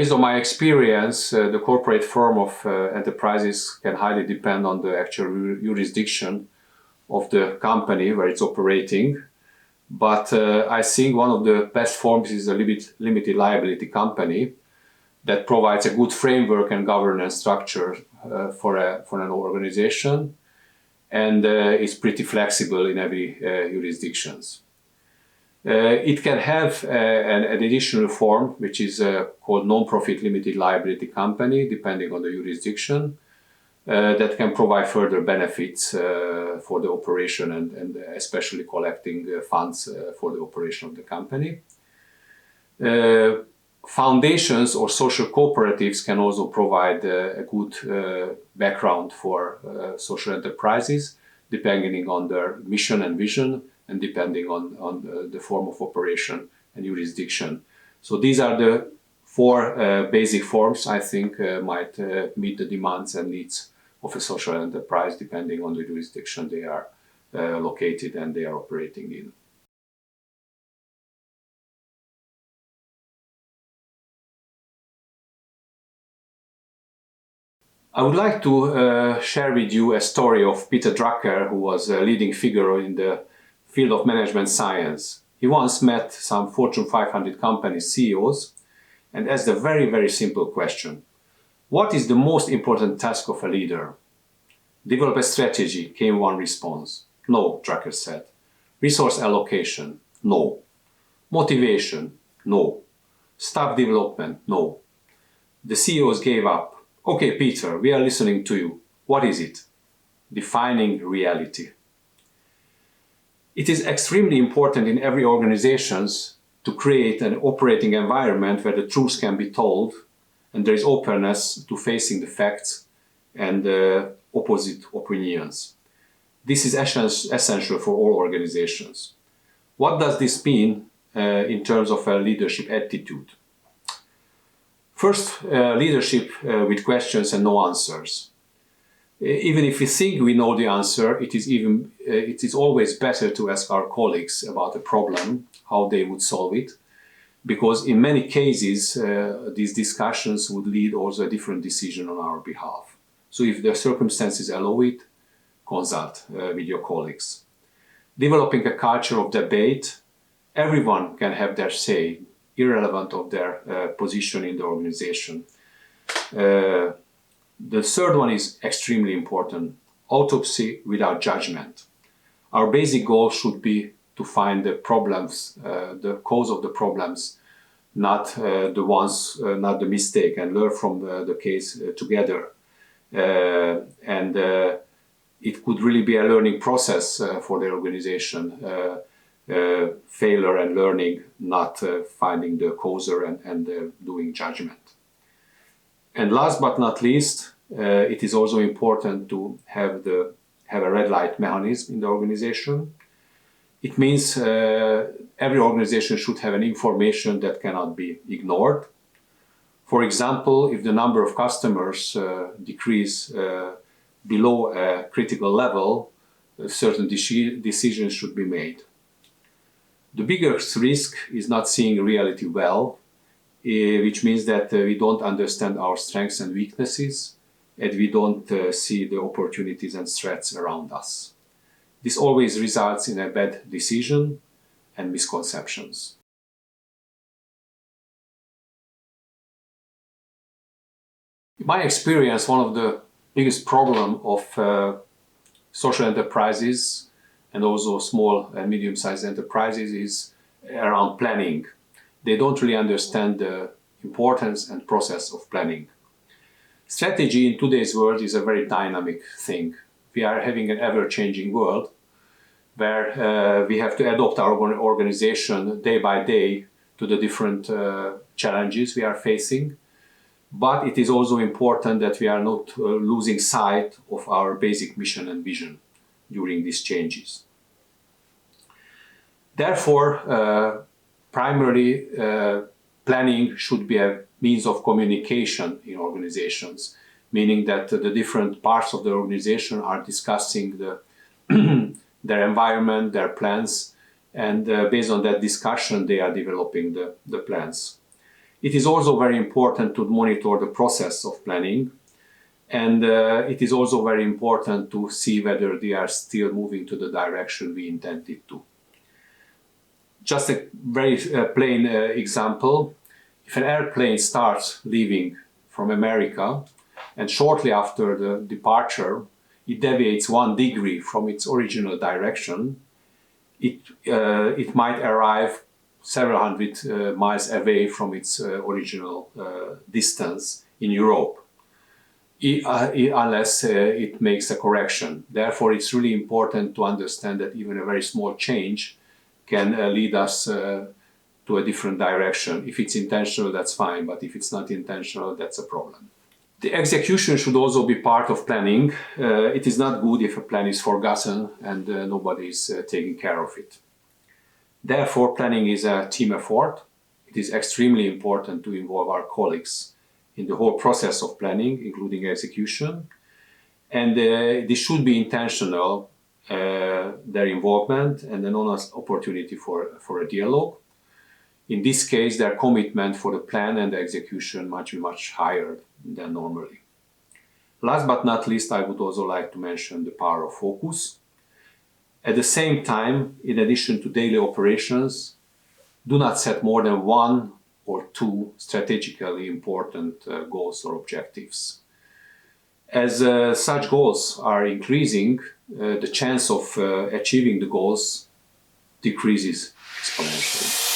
Based on my experience, the corporate form of enterprises can highly depend on the actual jurisdiction of the company where it's operating. But I think one of the best forms is a limited liability company that provides a good framework and governance structure for an organization, and is pretty flexible in every jurisdictions. It can have an additional form, which is called non-profit limited liability company, depending on the jurisdiction, that can provide further benefits for the operation and especially collecting funds for the operation of the company. Foundations or social cooperatives can also provide a good background for social enterprises, depending on their mission and vision, and depending on the form of operation and jurisdiction. So these are the four basic forms I think might meet the demands and needs of a social enterprise, depending on the jurisdiction they are located and they are operating in. I would like to share with you a story of Peter Drucker, who was a leading figure in the field of management science. He once met some Fortune 500 company CEOs and asked a very, very simple question. What is the most important task of a leader? Develop a strategy, came one response. No, Drucker said. Resource allocation? No. Motivation? No. Staff development? No. The CEOs gave up. Okay, Peter, we are listening to you. What is it? Defining reality. It is extremely important in every organization to create an operating environment where the truth can be told and there is openness to facing the facts and opposite opinions. This is essential for all organizations. What does this mean in terms of a leadership attitude? First, leadership with questions and no answers. Even if we think we know the answer, it is always better to ask our colleagues about a problem, how they would solve it, because in many cases, these discussions would lead also a different decision on our behalf. So if the circumstances allow it, consult with your colleagues. Developing a culture of debate, everyone can have their say, irrelevant of their position in the organization. The third one is extremely important, autopsy without judgment. Our basic goal should be to find the problems, the cause of the problems, not the mistake, and learn from the case together. It could really be a learning process for the organization. Failure and learning, not finding the causer and doing judgment. And last but not least, it is also important to have a red light mechanism in the organization. It means every organization should have an information that cannot be ignored. For example, if the number of customers decrease below a critical level, certain decisions should be made. The biggest risk is not seeing reality well, which means that we don't understand our strengths and weaknesses, and we don't see the opportunities and threats around us. This always results in a bad decision and misconceptions. In my experience, one of the biggest problems of social enterprises and also small and medium-sized enterprises is around planning. They don't really understand the importance and process of planning. Strategy in today's world is a very dynamic thing. We are having an ever-changing world where we have to adapt our organization day by day to the different challenges we are facing. But it is also important that we are not losing sight of our basic mission and vision during these changes. Therefore, primarily, planning should be a means of communication in organizations, meaning that the different parts of the organization are discussing their environment, their plans, and based on that discussion, they are developing the plans. It is also very important to monitor the process of planning, and it is also very important to see whether they are still moving to the direction we intended to. Just a very plain example, if an airplane starts leaving from America and shortly after the departure it deviates 1 degree from its original direction, it might arrive several hundred miles away from its original distance in Europe, unless it makes a correction. Therefore, it's really important to understand that even a very small change can lead us to a different direction. If it's intentional, that's fine, but if it's not intentional, that's a problem. The execution should also be part of planning. It is not good if a plan is forgotten and nobody is taking care of it. Therefore, planning is a team effort. It is extremely important to involve our colleagues in the whole process of planning, including execution. And this should be intentional, their involvement, and an honest opportunity for a dialogue. In this case, their commitment for the plan and the execution must be much higher than normally. Last but not least, I would also like to mention the power of focus. At the same time, in addition to daily operations, do not set more than 1 or 2 strategically important goals or objectives. As such goals are increasing, the chance of achieving the goals decreases exponentially.